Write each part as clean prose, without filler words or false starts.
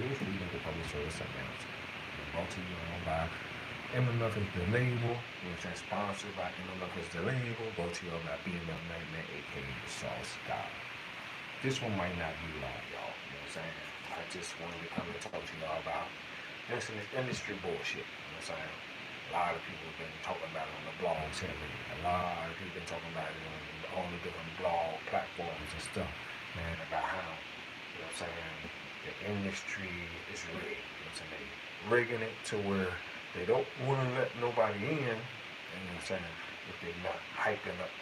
those free nigga public service announcements. Brought to you on by MMF is the label, which is sponsored by MMF is the label, brought to you by BMF Nightmare, aka SauceGod. This one might not be long, y'all. You know what I'm saying? I just wanted to come and talk to y'all about this industry bullshit. You know what I'm saying? A lot of people have been talking about it on the blogs lately. A lot of people have been talking about it on all the different blog platforms and stuff, man, about how, you know what I'm saying, the industry is rigged. You know what I'm saying? They rigging it to where they don't want to let nobody in, you know what I'm saying, if they're not hyping up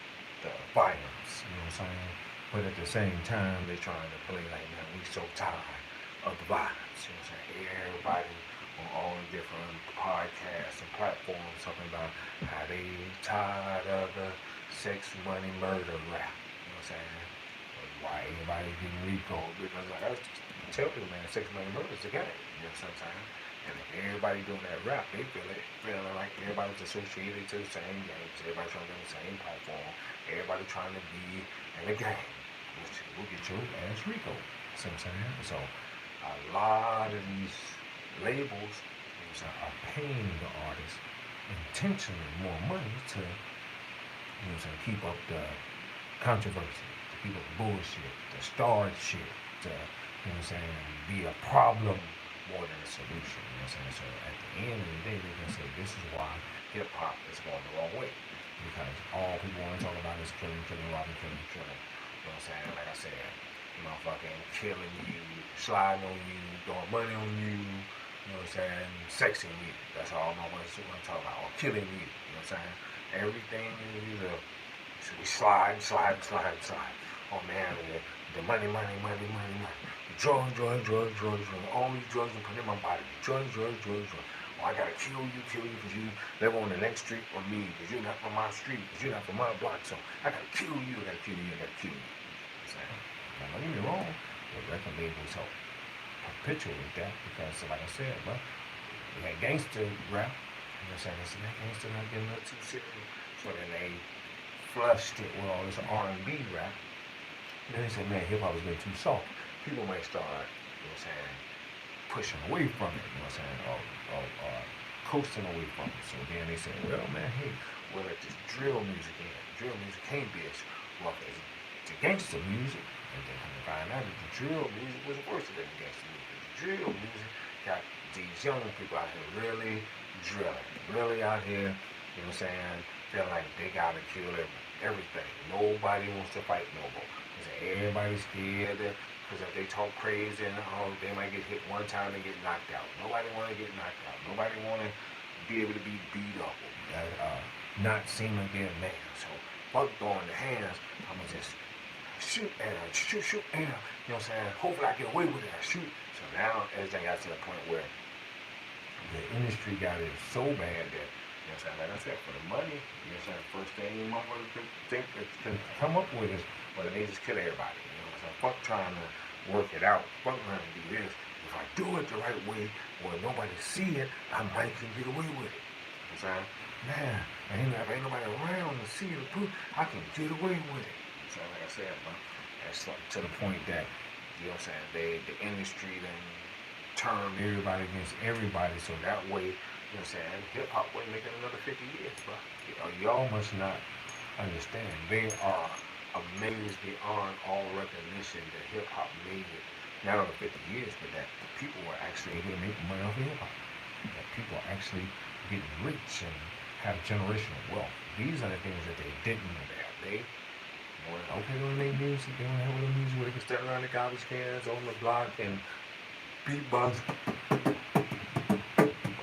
the violence, you know what I'm saying? But at the same time, they're trying to play like, man, we so tired of the violence, you know what I'm saying? Everybody on all the different podcasts and platforms talking about how they tired of the sex, money, murder rap, you know what I'm saying? Why everybody getting RICO? Because like I tell people, man, sex, money, murder is a game, you know what I'm saying? And if everybody doing that rap, they feeling like everybody's associated to the same games, everybody trying to be on the same platform, everybody trying to be in the game, which will get your ass RICO, see what I'm saying? So a lot of these labels, you know, are paying the artists intentionally more money to, you know, keep up the controversy, to keep up the bullshit, to start shit, to, you know what I'm saying, be a problem more than a solution, you know what I'm saying? So at the end of the day, they're going to say this is why hip-hop is going the wrong way, because all people want to talk about is killing, robbing, killing, you know what I'm saying? Like I said, motherfucking killing you, sliding on you, throwing money on you, you know what I'm saying, sexing you. That's all my want to talk about, or killing you, you know what I'm saying? Everything is either we slide. Oh man, the money. Drugs. All these drugs are put in my body. Drugs. Oh, I gotta kill you because you live on the next street from me, because you're not from my street, because you're not from my block, so I gotta kill you. You know what I'm saying? Now, don't get me wrong, the record labels help perpetuate that, because like I said, bro, we had gangster rap, you know what I'm saying? That gangster not getting up too serious. So then they flushed it with all this R&B rap. Then they said, man, hip-hop is getting too soft. People might start, you know what I'm saying, pushing away from it, you know what I'm saying, or coasting away from it. So then they said, well, man, hey, we'll let this drill music in. Drill music can't be as rough as the gangster music. And then come to find out that the drill music was worse than the gangster music. The drill music got these young people out here really drilling, really out here, you know what I'm saying, feeling like they gotta kill everything. Nobody wants to fight no more. Everybody's scared because if they talk crazy and they might get hit one time and get knocked out. Nobody want to get knocked out. Nobody want to be able to be beat up or not seem like they're a man. So fuck throwing the hands. I'm going to just shoot and shoot and, you know what I'm saying, hopefully I get away with it. I shoot. So now everything got to the point where the industry got it so bad that, you know what I'm saying, like I said, for the money, you know what I'm saying, first thing motherfuckers can come up with is, well, they just kill everybody, you know what I'm saying? Fuck trying to work it out. Fuck trying to do this. If I do it the right way, where nobody see it, I might can get away with it. You know what I'm saying? Man, if ain't nobody around to see the proof, I can get away with it. You know what I'm saying? Like I said, man, that's to the point that, you know what I'm saying, the industry then turned everybody against everybody, so that way, you know what I'm saying, hip-hop wasn't making another 50 years, bro. Y'all must not understand. They are amazed beyond all recognition that hip-hop made it, not only 50 years, but that people were actually able to make money off of hip-hop. That people are actually getting rich and have generational wealth. These are the things that they didn't know that. They wanted, okay, they want to make music, they want to have a little music where they can stand around the garbage cans on the block and beatbox,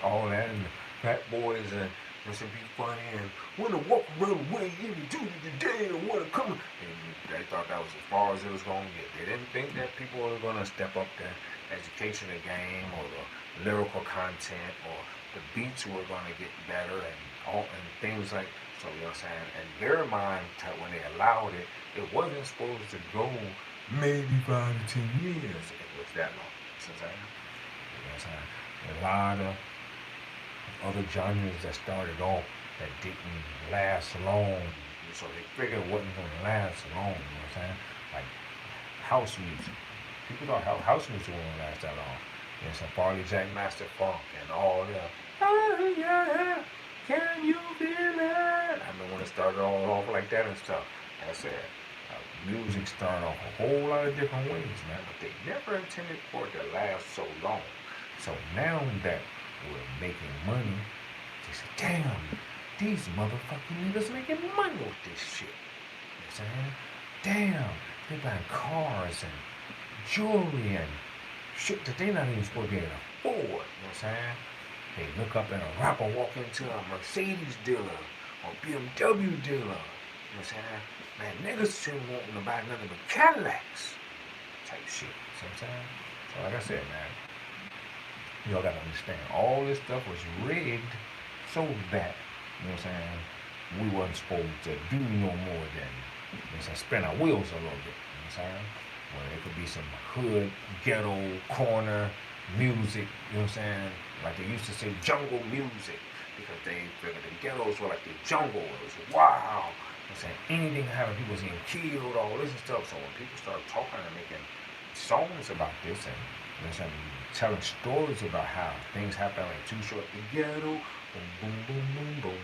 all that, and the fat boys and listen, be funny and want to walk around the way every Tuesday today and want to come. And they thought that was as far as it was going to get. They didn't think that people were going to step up the educational game or the lyrical content or the beats were going to get better and things like, so you know what I'm saying, and their mind, when they allowed it, it wasn't supposed to go maybe 5 to 10 years. It was that long. You know what I'm saying? A lot of other genres that started off that didn't last long, so they figured it wasn't going to last long, you know what I'm saying? Like house music. People thought house music wouldn't last that long. And some Farley Jack Master Funk and all that. Oh yeah, can you feel it? I mean, when it started all off like that and stuff, like I said, music started off a whole lot of different ways, man. But they never intended for it to last so long. So now that we're making money, they say, damn, these motherfucking niggas making money with this shit. You know what I'm saying? Damn, they buying cars and jewelry and shit that they not even supposed to be able to afford. You know what I'm saying? They look up and a rapper walk into a Mercedes dealer or BMW dealer. You know what I'm saying? Man, niggas shouldn't want to buy nothing but Cadillacs type shit. You know what I'm saying? So like I said, man, y'all gotta understand, all this stuff was rigged so that, you know what I'm saying, we wasn't supposed to do no more than, you know what I'm saying, spin our wheels a little bit. You know what I'm saying? Where it could be some hood, ghetto, corner music, you know what I'm saying? Like they used to say jungle music because they figured the ghettos were like the jungle. It was wow. You know what I'm saying? Anything happened, people was getting killed, all this and stuff. So when people started talking and making songs about this and, you know what I'm saying, telling stories about how things happen like Too Short, the ghetto, boom, boom, boom, boom, boom,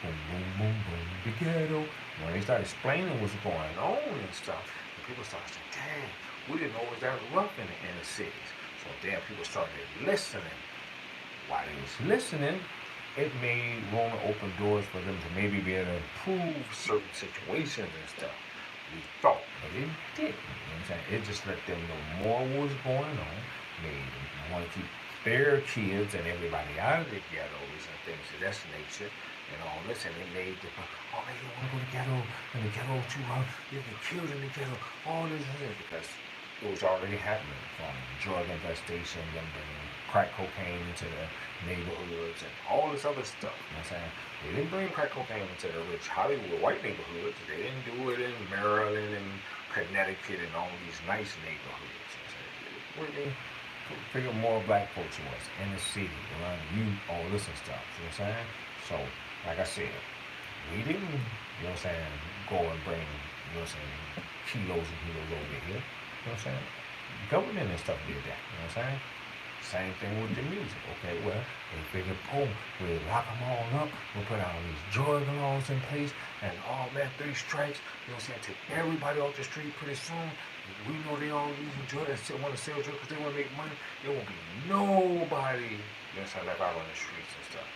boom, boom, boom, boom, the ghetto. When they started explaining what's going on and stuff, people started saying, dang, we didn't know it was that rough in the inner cities. So then people started listening. While they was listening, it made room to open doors for them to maybe be able to improve certain situations and stuff. We thought, but it didn't. You know what I'm saying? It just let them know more what was going on. Made them want to keep their kids and everybody out of the ghettos and things of that nature. And all this, and they made the, oh man, you don't want to go to the ghetto, and the ghetto too hard, you get killed in the ghetto, all this and this, because it was already happening from drug infestation, them bringing crack cocaine into the neighborhoods, and all this other stuff, you know what I'm saying? They didn't bring crack cocaine into the rich Hollywood white neighborhoods, they didn't do it in Maryland and Connecticut and all these nice neighborhoods, you know what I'm saying? Where they figure more black folks was in the city, around the youth, all this and stuff, you know what I'm saying? So, like I said, we didn't, you know what I'm saying, go and bring, you know what I'm saying, kilos and kilos over here. You know what I'm saying? Government and stuff did that, you know what I'm saying? Same thing with the music. Okay, well, they figured, boom, we lock them all up, we'll put all these drug laws in place, and all that 3 strikes, you know what I'm saying, take everybody off the street pretty soon. We know they all using drugs and still want to sell drugs because they want to make money. There won't be nobody, you know what I'm saying, left out on the streets and stuff.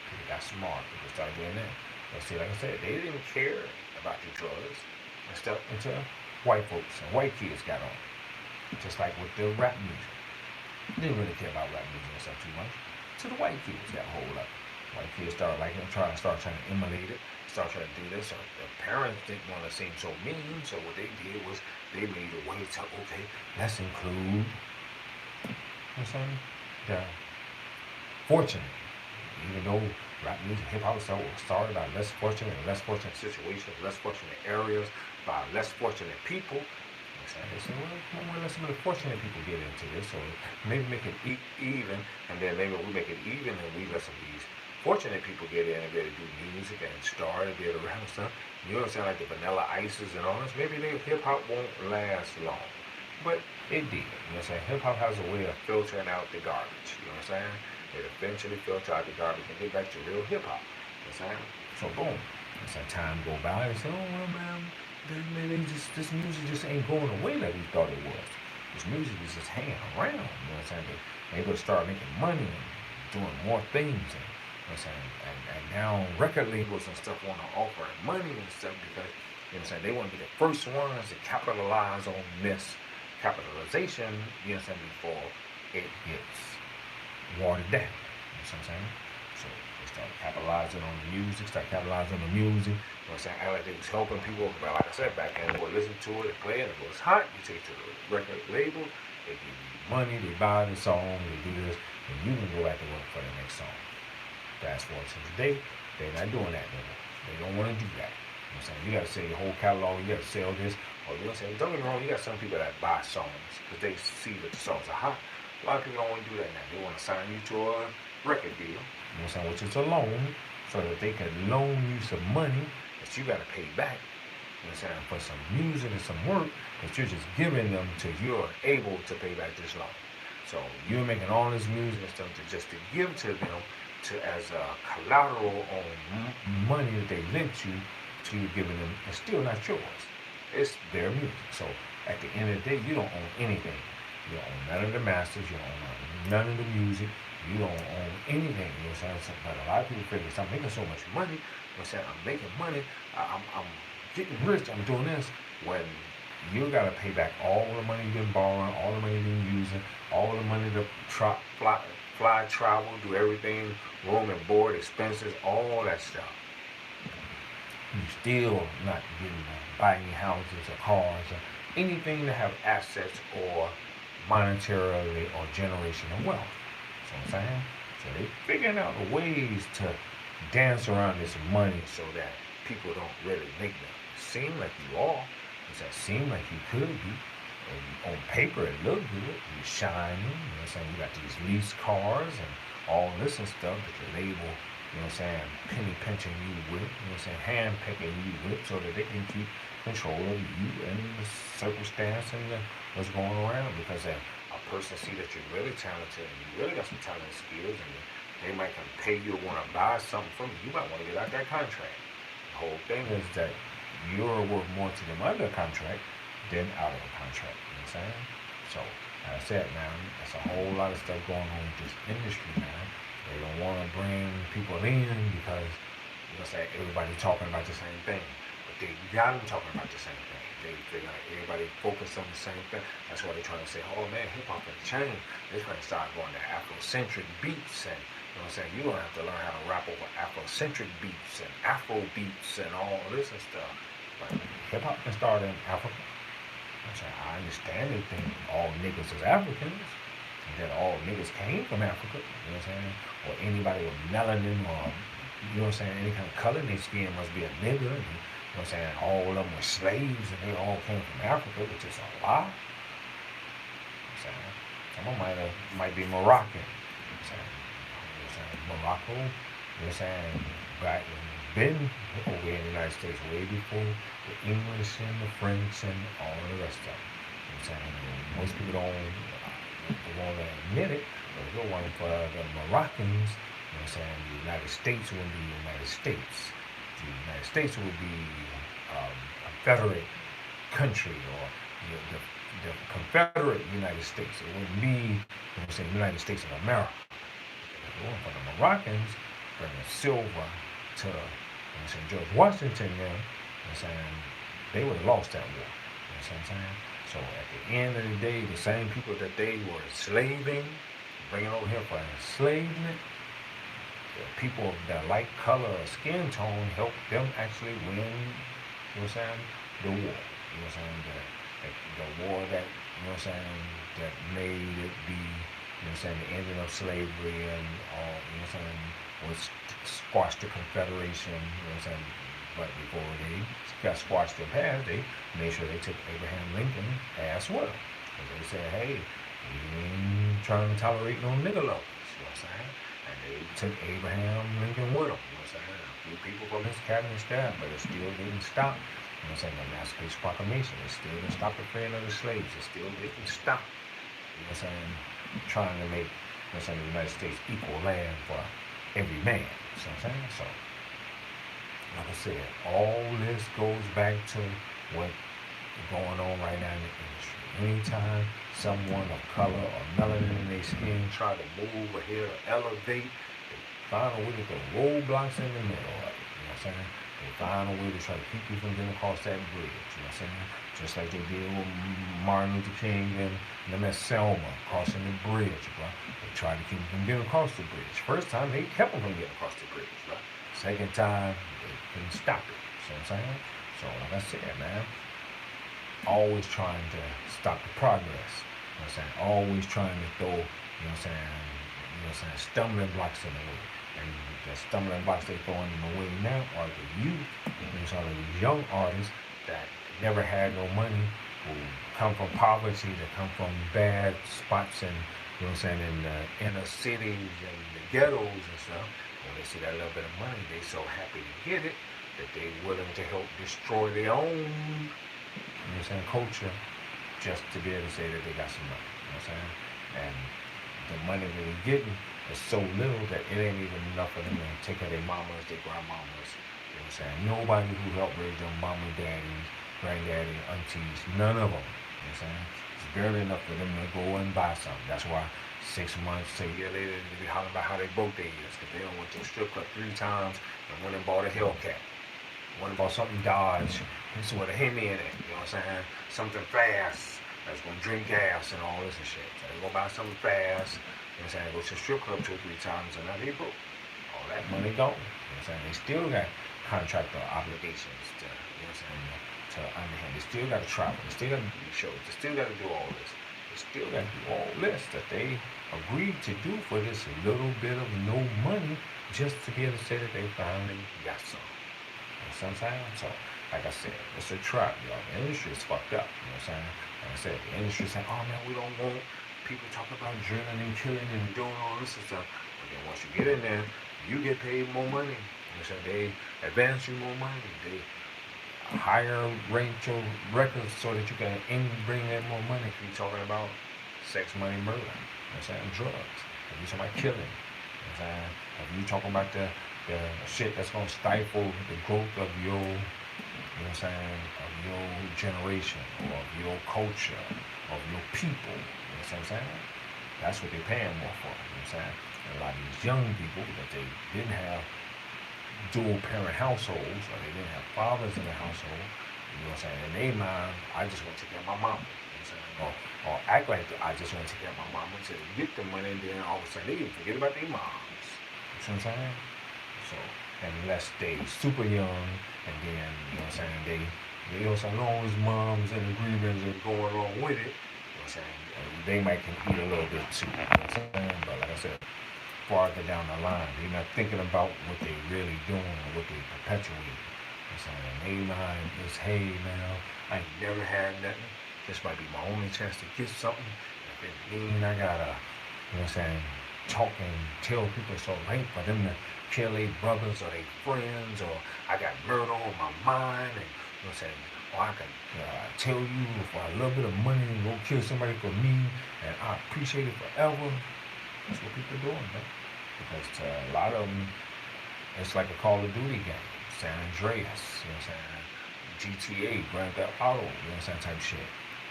People got smart. People started doing that. But see, like I said, they didn't care about the drugs and stuff until white folks and white kids got on. Just like with the rap music. They didn't really care about rap music and stuff too much. So the white kids got hold of it. White kids started liking it, start trying to emulate it, start trying to do this. So the parents didn't want to seem so mean. So what they did was they made a way to, okay, let's include, you know what I'm saying, the fortunate. Even though rap music, hip-hop started by less fortunate situations, less fortunate areas, by less fortunate people. They said, well, we'll let some of the fortunate people get into this, so maybe make it even, and then maybe we make it even, and we let some of these fortunate people get in and be able to do music and start and be able to rap and stuff. You know what I'm saying, like the Vanilla Ices and all this. Maybe hip-hop won't last long, but it did. You know what I'm saying? Hip-hop has a way of filtering out the garbage. You know what I'm saying? It eventually filter out the garbage and get back to real hip hop. You know what I'm saying? So boom. As time go by, they say, oh well, man, this music just ain't going away like we thought it was. This music is just hanging around. You know what I'm saying? They're able to start making money and doing more things. And, you know what I'm saying? And now record labels and stuff want to offer money and stuff because, you know what I'm saying, they want to be the first ones to capitalize on this capitalization, you know what I'm saying, before it gets watered down. You know what I'm saying? So they start capitalizing on the music, You know what I'm saying? Act like they was helping people. But like I said, back then, they would listen to it and play it. If it was hot, you take it to the record label. They give you money, they buy the song, they do this, and you can go back to work for the next song. Fast forward to today, they're not doing that no more. They don't want to do that. You know what I'm saying? You got to sell your whole catalog, you got to sell this. Or you know what I'm saying? Don't get me wrong, you got some people that buy songs because they see that the songs are hot. A lot of people don't want to do that now. They want to sign you to a record deal, you know what I'm saying, which is a loan, so that they can loan you some money that you got to pay back, you know what I'm saying, for some music and some work that you're just giving them till you're able to pay back this loan. So you're making all this music and stuff to give to them to as a collateral on money that they lent you to you giving them. It's still not yours. It's their music. So at the end of the day, you don't own anything. You don't own none of the masters. You don't own none of the music. You don't own anything. You know what I'm saying? But a lot of people figure, I'm making so much money. You know what I'm saying? I'm making money. I'm getting rich. I'm doing this. When you got to pay back all the money you've been borrowing, all the money you've been using, all the money to fly, travel, do everything, room and board, expenses, all that stuff. You still not getting to buy any houses or cars or anything to have assets or monetarily or generational wealth. So I'm saying? So they figuring out ways to dance around this money so that people don't really make them seem like you are. It seem like you could be. And on paper it look good. You're shining. You know what I'm saying? You got these lease cars and all this and stuff that the label, you know what I'm saying, penny pinching you with, you know what I'm saying, hand picking you with so that they can keep control of you and the circumstance and what's going around. Because a person see that you're really talented and you really got some talent and skills and they might come pay you or want to buy something from you. You might want to get out that contract. The whole thing is that you're worth more to them under contract than out of a contract. You know what I'm saying? So, like I said, man, there's a whole lot of stuff going on with this industry, man. They don't want to bring people in because, you know what I'm saying, everybody talking about the same thing. But they got them talking about the same thing. They like everybody focus on the same thing. That's why they're trying to say, oh man, hip hop has changed. They're trying to start going to Afrocentric beats and, you know what I'm saying, you're going to have to learn how to rap over Afrocentric beats and Afro beats and all this and stuff. But hip hop can start in Africa. I'm saying, I understand they think all niggas is Africans, and that all niggas came from Africa, you know what I'm saying? Or anybody with melanin or, you know what I'm saying, any kind of color in their skin must be a nigga. And, you know what I'm saying? All of them were slaves and they all came from Africa, which is a lie. You know what I'm saying? Some of them might be Moroccan. You know what I'm saying? Morocco, you know what I'm saying? Back been over here in the United States way before the English and the French and all the rest of them. You know what I'm saying? Most people don't want to admit it, but if you're one for the Moroccans, you know what I'm saying, the United States would be the United States. The United States would be a federate country or the Confederate United States. It wouldn't be, you know what I'm saying, United States of America. If you're one for the Moroccans, bringing silver to, you know what I'm saying, George Washington there, you know what I'm saying, they would have lost that war. You know what I'm saying? So at the end of the day, the same people that they were enslaving, bringing over here for enslavement, the people of that light color or skin tone helped them actually win, you know what I'm saying, the war. You know what I'm saying? The war that, you know what I'm saying, that made it be, you know what I'm saying, the ending of slavery and all, you know what I'm saying, was squashed the Confederation, you know what I'm saying? But before they got squashed in half, they made sure they took Abraham Lincoln ass with them. Because they said, hey, we ain't trying to tolerate no nigga lovers, you know what I'm saying? And they took Abraham Lincoln with them, you know what I'm saying? A few people from his cabinet staff, but it still didn't stop, you know what I'm saying, the Emancipation Proclamation. It still didn't stop the freeing of the slaves. It still didn't stop, you know what I'm saying, trying to make, you know what I'm saying, the United States equal land for every man, you know what I'm saying? So, like I said, all this goes back to what's going on right now in the industry. Anytime someone of color or melanin in their skin try to move ahead or elevate, they find a way to throw roadblocks in the middle of it. You know what I'm saying? They find a way to try to keep you from getting across that bridge. You know what I'm saying? Just like they did with Martin Luther King and them at Selma crossing the bridge, bro. They tried to keep them from getting across the bridge. First time, they kept them from getting across the bridge, bro. Second time, they couldn't stop it. You know what I'm saying? So, like I said, man, always trying to stop the progress. You know what I'm saying? Always trying to throw, you know what I'm saying, stumbling blocks in the way. And the stumbling blocks they throwing in the way now are the youth, you know, some of these young artists that never had no money, who come from poverty, that come from bad spots and, you know what I'm saying, in the inner cities and the ghettos and stuff. When they see that little bit of money, they so happy to get it that they willing to help destroy their own, you know what I'm saying, culture just to be able to say that they got some money. You know what I'm saying? And the money that they're getting is so little that it ain't even enough for them to take care of their mamas, their grandmamas. You know what I'm saying? Nobody who helped raise them mama, daddies, granddaddy, aunties, none of them. You know what I'm saying? It's barely enough for them to go and buy something. That's why 6 months, a year later, they be hollering about how they broke their ears because they done went to a strip club 3 times and went and bought a Hellcat. Went and bought something Dodge. This is with a Hemi in it. You know what I'm saying? Something fast that's gonna drink gas and all this and shit. So they go buy something fast. You know what I'm saying? Go to the strip club 2 or 3 times and now they broke. All that money gone. You know what I'm saying? They still got contractor obligations to, you know what I'm saying, to underhand. They still got to travel. They still got to do shows. They still got to do all this. They still got to do all this that they agreed to do for this little bit of no money just to be able to say that they finally got some. You know what I'm saying? So, like I said, it's a trap, y'all. The industry is fucked up. You know what I'm saying? Like I said, the industry saying, oh man, we don't want people talking about drilling and killing and doing all this and stuff. But then once you get in there, you get paid more money. You know what I'm saying? They advance you more money. They higher rank your records so that you can bring in more money. If you're talking about sex, money, murder, you know what I'm saying? Drugs. If you're talking about killing, you know what I'm saying? If you're talking about the shit that's gonna stifle the growth of your, you know what I'm saying, of your generation, or of your culture, of your people, you know what I'm saying? That's what they're paying more for, you know what I'm saying? And a lot of these young people that they didn't have dual parent households, or they didn't have fathers in the household, you know what I'm saying? In their mind, I just want to take care of my mama, you know what I'm saying? Or act like I just want to take care of my mama to get the money, and then all of a sudden they forget about their moms. You know what I'm saying? So, unless they super young, and then, you know what I'm saying, they you know what I'm saying, as long as moms and agreements are going along with it, you know what I'm saying, they might can eat a little bit too, you know what I'm saying? But like I said, farther down the line, they're not thinking about what they really doing or what they perpetuating. You know what I'm saying? Their mind is, hey man, I ain't never had nothing. This might be my only chance to get something. If it mean I gotta, you know what I'm saying, talk and tell people it's so late for them to kill their brothers or their friends, or I got murder on my mind, and you know what I'm saying, or I can tell you for a little bit of money and go kill somebody for me, and I appreciate it forever. That's what people are doing, man. Because to a lot of them, it's like a Call of Duty game, San Andreas, you know what I'm saying, GTA, Grand Theft Auto, you know what I'm saying, type shit.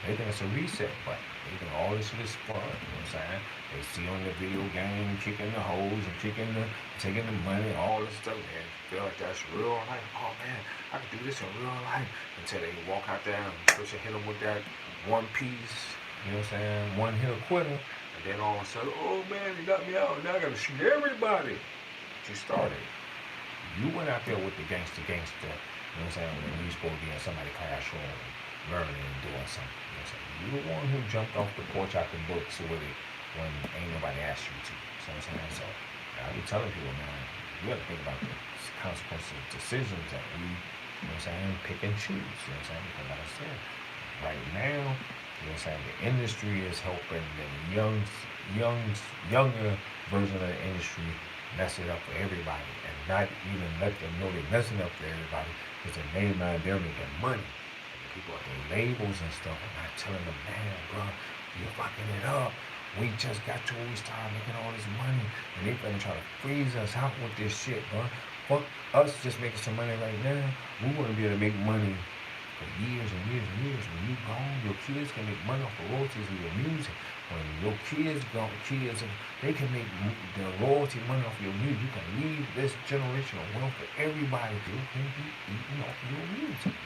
They think it's a reset button. They think all this shit is fun, you know what I'm saying? They see on the video game, kicking the hoes and taking the money, all this stuff, man. Feel like that's real life. Oh man, I can do this in real life. Until they walk out there and push and hit them with that one piece, you know what I'm saying, one hit a quitter. And then all of a sudden, oh man, they got me out. Now I gotta shoot everybody. You started. You went out there with the gangster, you know what I'm saying, when you supposed to be in somebody's classroom, learning and doing something. You know what I'm saying? You the one who jumped off the porch out the books with it when ain't nobody asked you to. You know what I'm saying? So I be telling people, man, you gotta think about the consequences of decisions that we, you know what I'm saying, pick and choose. You know what I'm saying? Because like I said, right now, you know what I'm saying, the industry is helping the younger version of the industry mess it up for everybody, and not even let them know they're messing up for everybody, because in their mind they're making money. And the people at the labels and stuff are not telling them, man, bro, you're fucking it up. We just got to where we started making all this money, and they finna try to freeze us out with this shit, bro. Fuck us just making some money right now. We want to be able to make money for years and years and years. When you gone, your kids can make money off the royalties of your music. When your kids gone, they can make the royalty money off your music. You can leave this generational wealth for everybody. You can be eating off your music.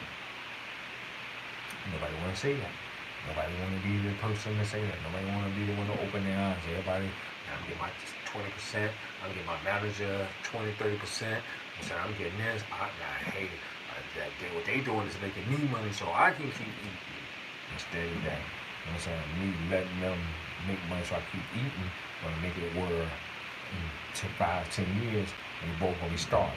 Nobody want to say that. Nobody want to be the person to say that. Nobody want to be the one to open their eyes. Everybody, I'm getting my 20%. I'm getting my manager 20, 30%. I'm getting this. What they doing is making me money so I can keep eating. Instead of that, you know what I'm saying, me letting them make money so I keep eating, gonna make it where in 5, 10 years, we both gonna be starving. You know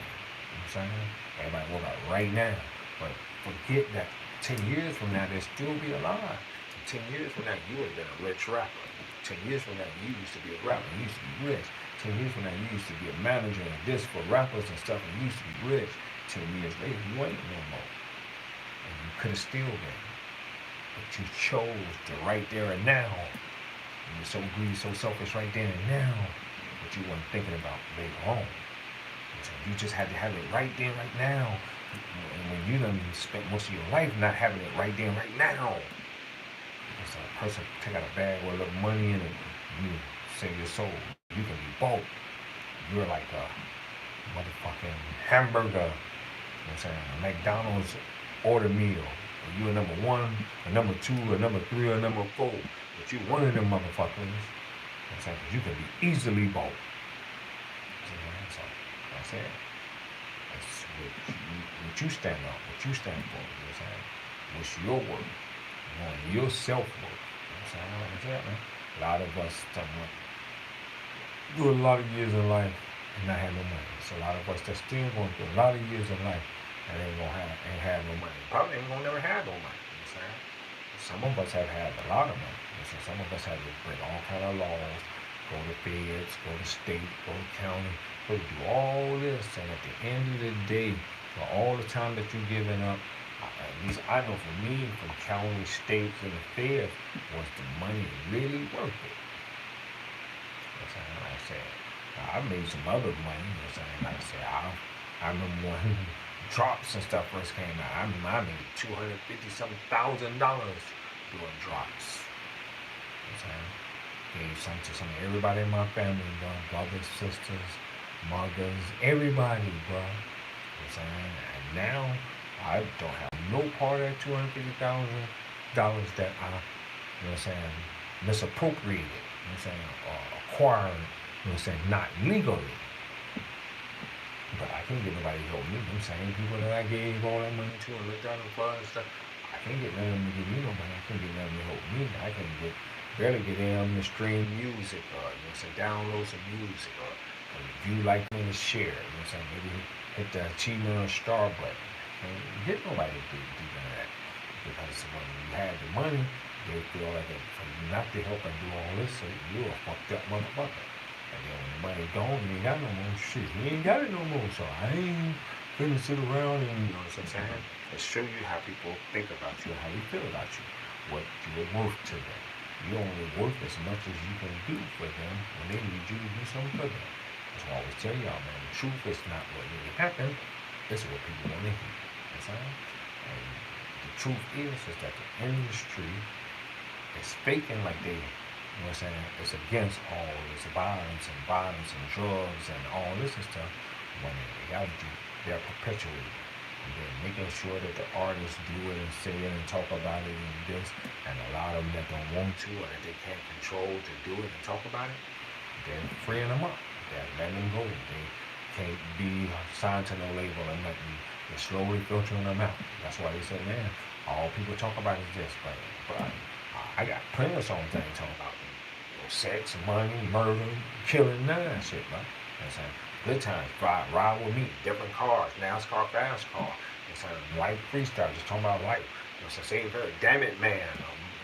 what I'm saying? Everybody work out right now. But forget that 10 years from now, they'll still be alive. 10 years from now, you would have been a rich rapper. 10 years from now, you used to be a rapper. You used to be rich. 10 years from now, you used to be a manager and this for rappers and stuff, and you used to be rich. 10 years later, you ain't no more. And you could have still been. But you chose to right there and now You're so greedy, so selfish right then and now, but you weren't thinking about later on. So you just had to have it right then, right now. And when you done spent most of your life not having it right then, right now, because a person take out a bag with a little money in it, you save your soul. You can be bought. You're like a motherfucking hamburger. You know what I'm saying? A McDonald's order meal. Or you a number one, a number two, a number three, or number four. But you one of them motherfuckers. You know what I'm saying? You can be easily bought. So that's it. That's what you stand up, what you stand for. You know what I'm saying? What's your work? Your self-work. You know what I'm saying? That's it, man. A lot of us do a lot of years in life and not have no money. So a lot of us that's still going through a lot of years in life and ain't have no money. Probably ain't gonna never have no money. You know what I'm saying? Some of us have had a lot of money. You know, so some of us had to break all kind of laws, go to feds, go to state, go to county, go to do all this. And at the end of the day, for all the time that you're giving up, at least I know for me, from county, states, and the feds, was the money really worth it? That's what I said. I made some other money. You know what I'm saying? Like I said, I remember when drops and stuff first came out. I remember I made $250,000 doing drops. You know what I'm saying? Gave some to everybody in my family, bro. Brothers, sisters, mothers, everybody, bro. You know what I'm saying? And now I don't have no part of that $250,000 that I, you know what I'm saying, misappropriated, you know what I'm saying, or acquired, you know what I'm saying, not legally. But I can't get nobody to help me. Them same people that I gave all that money to and looked out for and stuff, I can't get none of them to give me no money. I can't get none of them to help me. I can't barely get them to stream music or, you know what I'm saying, download some music or view, like, me, and share, you know what I'm saying, maybe hit the achievement or star button. And get nobody to do that. Because when you had the money, they feel like for you not to help and do all this, so you're a fucked up motherfucker. And then when the money gone, you ain't got no more shit. You ain't got it no more. So I ain't gonna sit around and, you know what I'm saying? And show you how people think about you, how you feel about you, what you're worth to them. You're only worth as much as you can do for them when they need you to do something for them. That's why I always tell y'all, man, the truth is not what really happened, it's what people want to hear. And the truth is that the industry is faking like they, you know what I'm saying, it's against all this violence and drugs and all this and stuff, when in reality, they're perpetuating. And they're making sure that the artists do it and say it and talk about it and this, and a lot of them that don't want to or that they can't control to do it and talk about it, they're freeing them up. They're letting them go. They can't be signed to no label or nothing. They're slowly filtering them out. That's why they say, man, all people talk about is this. But I got plenty of songs that ain't talking about sex, money, murder, killing, none of that shit, bro. You know what I'm saying? Good times, ride with me, different cars, NASCAR, fast car. You know what I'm saying? Life freestyle, just talking about life. You know what I'm saying? Save her, damn it, man.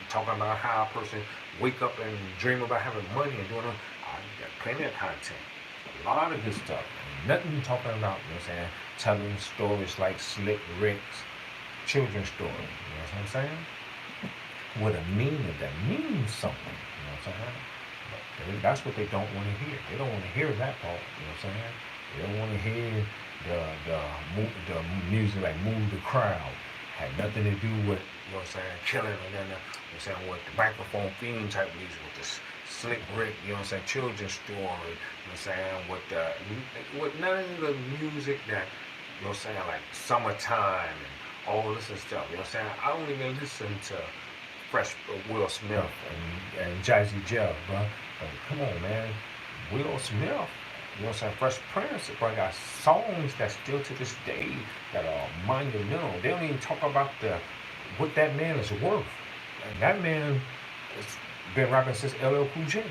Talking about how a person wake up and dream about having money and doing it. I got plenty of content. A lot of good stuff. Nothing talking about, you know what I'm saying, telling stories like Slick Rick's children's story. You know what I'm saying? With a meaning that means something. You know what I'm saying? But that's what they don't want to hear. They don't want to hear that part. You know what I'm saying? They don't want to hear the music like move the crowd. Had nothing to do with, you know what I'm saying, killing or nothing. You know what I'm saying, with the microphone theme type music, with the Slick Rick, you know what I'm saying, children's story, you know what I'm saying, with none of the music that, you know what I'm saying, like Summertime and all this and stuff, you know what I'm saying. I don't even listen to Fresh Will Smith and Jazzy Jeff, bro. But come on, man, Will Smith, you know what I'm saying, Fresh Prince, bro, got songs that still to this day that are monumental. They don't even talk about what that man is worth. And that man has been rapping since LL Cool J. You know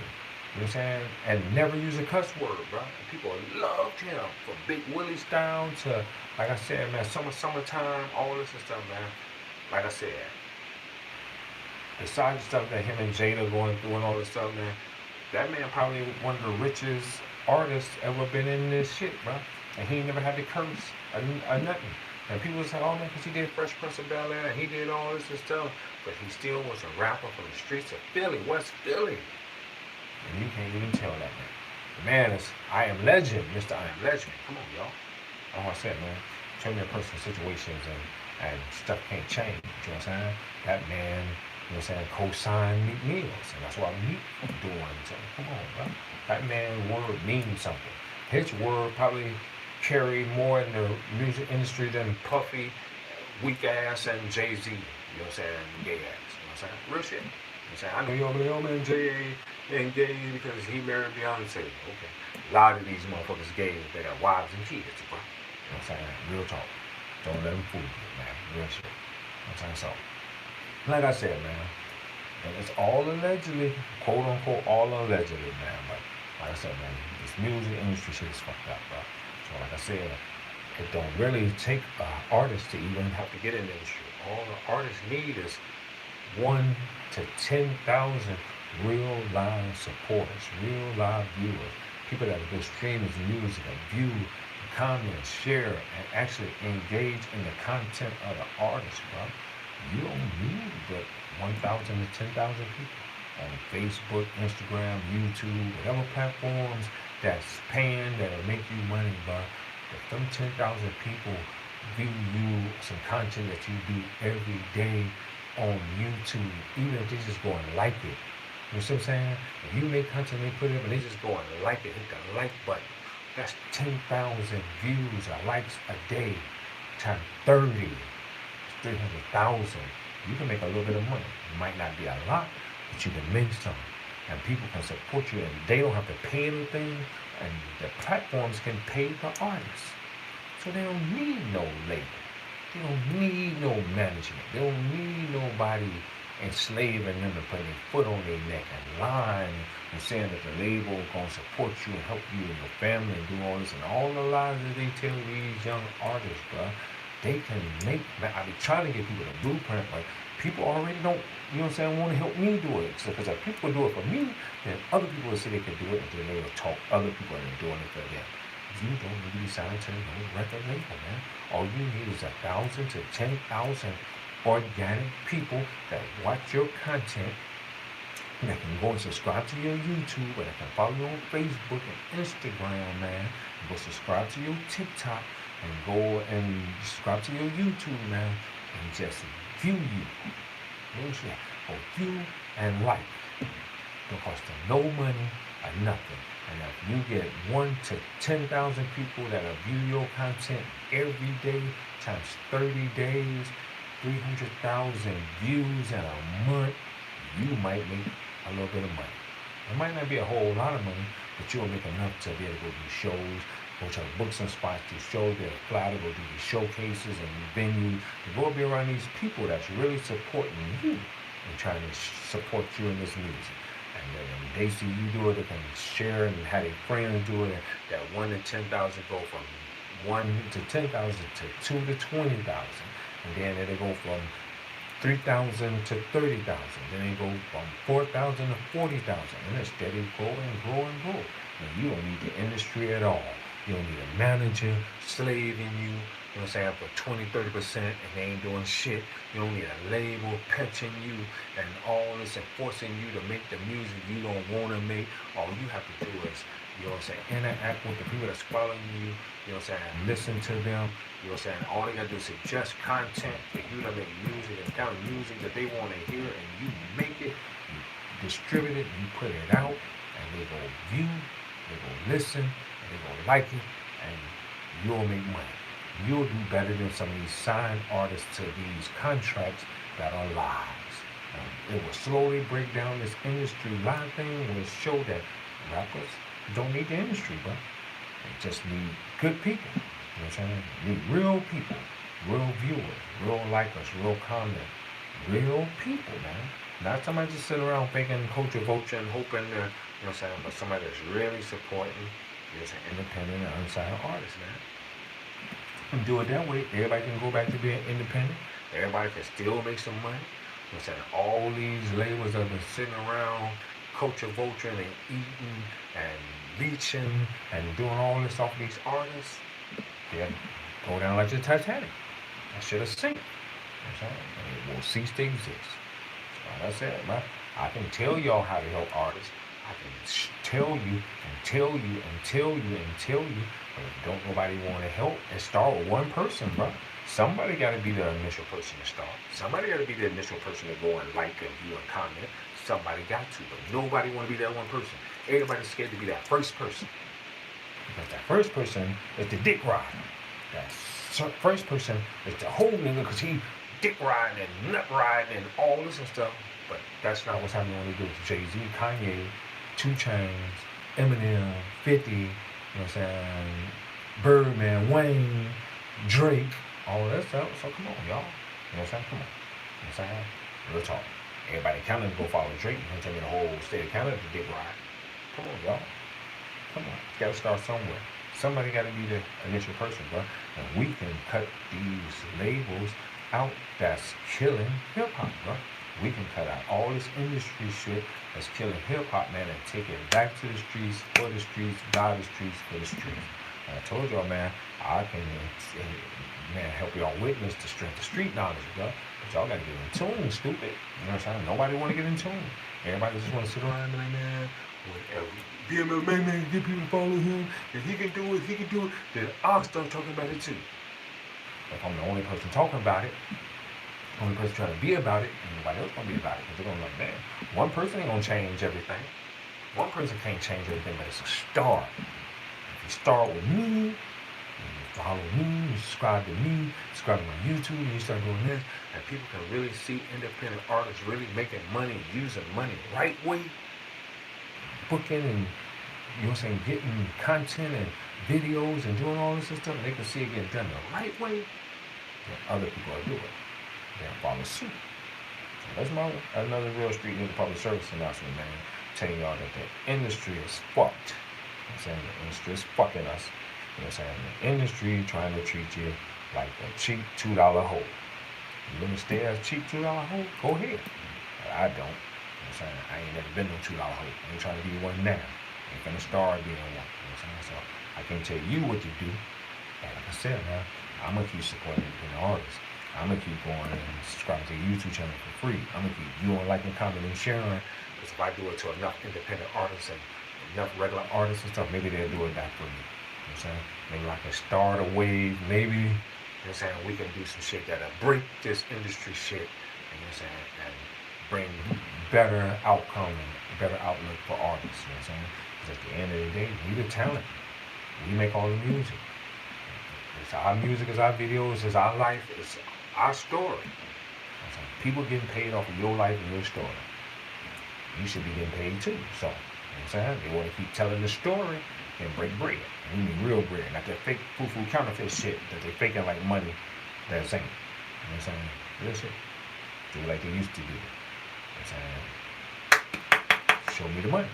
what I'm saying? And never use a cuss word, bro. And people loved him from Big Willie style to, like I said, man, Summertime, all this and stuff, man. Like I said, besides the stuff that him and Jada going through and all this stuff, man, that man probably one of the richest artists ever been in this shit, bro. And he never had to curse or nothing. And people say, oh man, because he did Fresh Prince of Bel-Air and he did all this and stuff. But he still was a rapper from the streets of Philly, West Philly. And you can't even tell that man. The man is, I am legend, Mr. I am legend. Come on, y'all. That's what I said, man. Show me a person's situations and stuff can't change. You know what I'm saying? That man, you know what I'm saying, co-sign Meek Mills. And that's what Meek doing. So come on, bro. That man's word means something. His word probably carry more in the music industry than Puffy, weak ass, and Jay-Z. You know what I'm saying? Gay ass. You know what I'm saying? Real shit. You know what I'm saying? I know yo man Jay ain't gay because he married Beyonce. Okay. A lot of these motherfuckers gay. They got wives and kids, bro. You know what I'm saying? Real talk. Don't let them fool you, man. Real shit. You know what I'm saying? So, like I said, man, and it's all allegedly, quote unquote, all allegedly, man. But like I said, man, this music industry shit is fucked up, bro. So like I said, it don't really take an artist to even have to get in the industry. All the artists need is 1 to 10,000 real live supporters, real live viewers, people that will go stream his music and view, comment, share, and actually engage in the content of the artist, bro. You don't need but 1,000 to 10,000 people on Facebook, Instagram, YouTube, whatever platforms that's paying, that'll make you money, bro. If them 10,000 people view you some content that you do every day on YouTube, even if they just go and like it, you know what I'm saying? If you make content, they put it up and they just go and like it, hit the like button. That's 10,000 views or likes a day times 30. 300,000. You can make a little bit of money. It might not be a lot, but you can make some. And people can support you and they don't have to pay anything. And the platforms can pay the artists. So they don't need no label. They don't need no management. They don't need nobody enslaving them and putting their foot on their neck and lying and saying that the label is going to support you and help you and your family and do all this. And all the lies that they tell these young artists, bro. They can make, I be trying to get people the blueprint, but people already don't, you know what I'm saying, want to help me do it. So, because if people do it for me, then other people will say they can do it, and then they will talk other people into doing it for them. You don't need to be signed to no record label, man. All you need is 1,000 to 10,000 organic people that watch your content, and that can go and subscribe to your YouTube, and that can follow you on Facebook and Instagram, man. And go subscribe to your TikTok, and go and subscribe to your YouTube, man, and just view you. No shit. Or view and like. Don't cost them no money or nothing. And if you get 1 to 10,000 people that'll view your content every day, times 30 days, 300,000 views in a month, you might make a little bit of money. It might not be a whole lot of money, but you'll make enough to be able to go do shows, go try to book some spots, do shows, get a fly to go do these showcases and venues, and go be around these people that's really supporting you and trying to support you in this music. And then when they see you do it, they can share and have their friends do it. And that 1 to 10,000 go from 1 to 10,000 to 2 to 20,000. And then they go from 3,000 to 30,000. Then they go from 4,000 to 40,000. And it's steady grow and grow and grow. And you don't need the industry at all. You don't need a manager slaving you, you know what I'm saying, for 20, 30%, and they ain't doing shit. You don't need a label pinching you and all this and forcing you to make the music you don't want to make. All you have to do is, you know what I'm saying, interact with the people that's following you, you know what I'm saying, listen to them, you know what I'm saying. All they got to do is suggest content for you to make music and kind of music that they want to hear, and you make it, you distribute it, you put it out, and they go view, they go listen, and they go like it, and you'll make money. You'll do better than some of these signed artists to these contracts that are lies. It will slowly break down this industry lie thing and will show that rappers don't need the industry, bro. They just need good people. You know what I'm saying? They need real people, real viewers, real likers, real comment, real people, man. Not somebody just sitting around faking culture vulture and hoping to, you know what I'm saying, but somebody that's really supporting this independent and unsigned artist, man. And do it that way, everybody can go back to being independent. Everybody can still make some money. You know what I'm saying? All these labels that have been sitting around culture vulturing and eating and leeching and doing all this off these artists, they'll go down like the Titanic. That shit will sink. You know what I'm saying? And it will cease to exist. So like I said, man, I can tell y'all how to help artists. I can tell you and tell you and tell you and tell you, but if don't nobody want to help and start with one person, bro. Somebody got to be the initial person to start. Somebody got to be the initial person to go and like and view and comment. Somebody got to, but nobody want to be that one person. Everybody's scared to be that first person. Because that first person is the dick rider. That first person is the whole nigga because he dick riding and nut riding and all this and stuff. But that's not what's happening when they do it to Jay-Z, Kanye, 2 Chainz, Eminem, 50, you know what I'm saying, Birdman, Wayne, Drake, all of that stuff. So come on, y'all. You know what I'm saying? Come on. You know what I'm saying? Real talk. Everybody in Canada go follow Drake. You know, tell me the whole state of Canada to dick ride. Come on, y'all. Come on. You gotta start somewhere. Somebody gotta be the initial person, bro. And we can cut these labels out that's killing hip-hop, bro. We can cut out all this industry shit that's killing hip-hop, man, and take it back to the streets, for the streets, by the streets, for the streets. And I told y'all, man, I can, man, help y'all witness the strength of street knowledge, bro. But y'all gotta get in tune, stupid. You know what I'm saying? Nobody wanna get in tune. Everybody just wanna sit around and be like, man, whatever. man, get people to follow him. If he can do it, then I'll start talking about it too. If I'm the only person talking about it, only person trying to be about it, and nobody else gonna be about it. Because they're gonna be like, man, one person ain't gonna change everything. One person can't change everything, but it's a start. If you start with me, and you follow me, you subscribe to me, subscribe to my YouTube, and you start doing this, and people can really see independent artists really making money, using money right way, booking and, you know what I'm saying, getting content and videos and doing all this stuff, and they can see it getting done the right way, then other people will do it. They'll follow suit. So that's another real street nigga public service announcement, man. Telling y'all that the industry is fucked. You know what I'm saying? The industry is fucking us. You know what I'm saying? The industry trying to treat you like a cheap $2 hoe. You want to stay as a cheap $2 hoe? Go ahead. But I don't. You know what I'm saying? I ain't never been no $2 hoe. I ain't trying to be one now. I ain't gonna start being one. You know what I'm saying? So I can't tell you what to do. But like I said, man, I'm gonna keep supporting independent artists. I'm gonna keep going and subscribing to the YouTube channel for free. I'm gonna keep viewing, liking, commenting, sharing. Because if I do it to enough independent artists and enough regular artists and stuff, maybe they'll do it back for me. You know what I'm saying? Maybe I can start a wave. Maybe, you know what I'm saying, we can do some shit that'll break this industry shit. You know what I'm saying? And bring better outcome and better outlook for artists. You know what I'm saying? Because at the end of the day, we the talent. We make all the music. It's our music, it's our videos, it's our life, it's our story. People getting paid off of your life and your story. You should be getting paid too. So, you know what I'm saying? They want to keep telling the story and break bread. And we mean real bread, not that fake foo-foo counterfeit shit that they faking like money that's ain't. You know what I'm saying? Real shit. Do it like they used to do. You know what I'm saying? Show me the money.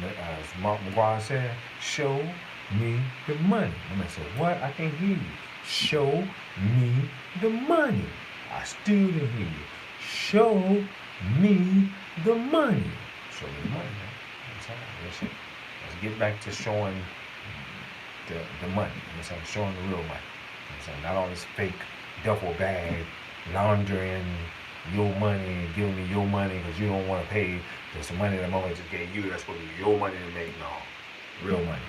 As Mark McGuire said, show me the money. I'm gonna say, what? I can't hear you. Show me the money. I still didn't hear you. Show me the money. Show me the money, man. You know what I'm saying? Let's get back to showing the money. You know what I'm saying? Showing the real money. You know what I'm saying? Not all this fake duffel bag, laundering your money, giving me your money because you don't want to pay. There's some money that mama just gave you. That's supposed to be your money to make. No. Real money. You know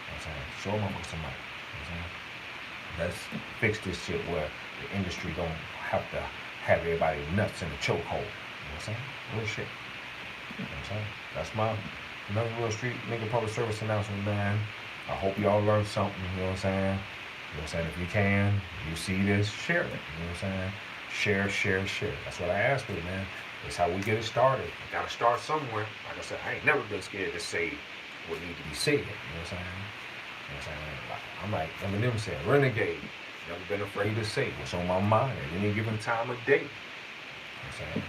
what I'm saying? Show them some money. You know what I'm saying? Let's fix this shit where the industry don't have to have everybody nuts in a chokehold. You know what I'm saying? Real shit. You know what I'm saying? That's my another real street nigga public service announcement, man. I hope y'all learned something, you know what I'm saying? You know what I'm saying? If you can, you see this, share it. You know what I'm saying? Share, share, share. That's what I asked for, man. That's how we get it started. You gotta start somewhere. Like I said, I ain't never been scared to say what need to be said. You know what I'm saying? You know what I'm saying? I'm like Eminem said, renegade. Never been afraid to say what's on my mind at any given time of day. You know what I'm saying?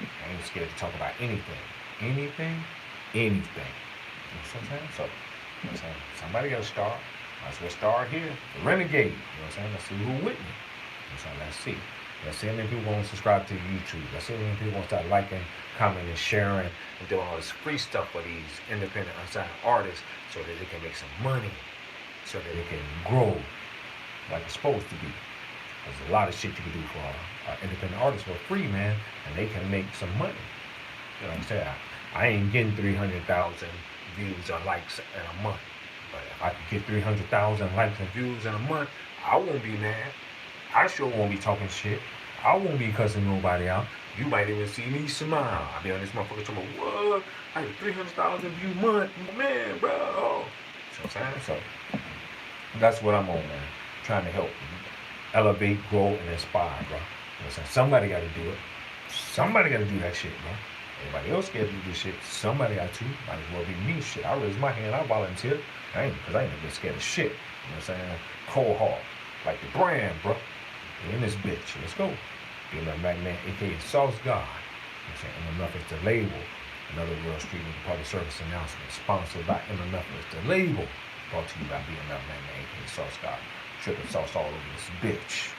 I ain't scared to talk about anything. Anything? Anything. You know what I'm saying? So, you know what I'm saying? Somebody gotta start. Might as well start here. The renegade. You know what I'm saying? Let's see who with me. You know what I'm saying? Let's see. Let's see how many people want to subscribe to YouTube. Let's see how many people want to start liking, commenting, sharing, and doing all this free stuff for these independent, unsigned artists so that they can make some money, so that they can grow like it's supposed to be. There's a lot of shit you can do for independent artists for free, man, and they can make some money. Like I said, I ain't getting 300,000 views or likes in a month. But if I could get 300,000 likes and views in a month, I won't be mad. I sure won't be talking shit. I won't be cussing nobody out. You might even see me smile. I'll be on this motherfucker talking about, what? I have 300,000 view month. Man, bro. You know what I'm saying? So that's what I'm on, man. Trying to help elevate, grow, and inspire, bro. You know what I'm saying? Somebody got to do it. Somebody got to do that shit, bro. Everybody else got to do this shit. Somebody got to. Might as well be me. Shit, I raise my hand. I volunteer. Because I ain't never scared of shit. You know what I'm saying? Cold hard. Like the brand, bro. We in this bitch. Let's go. Being a Magnet, a.k.a. SauceGod. You know what I'm saying? M.F. is the label. Another real street and public service announcement. Sponsored by M.F. is the label. Brought to you by BMF Magnet, a.k.a. SauceGod. Tripping sauce all over this bitch.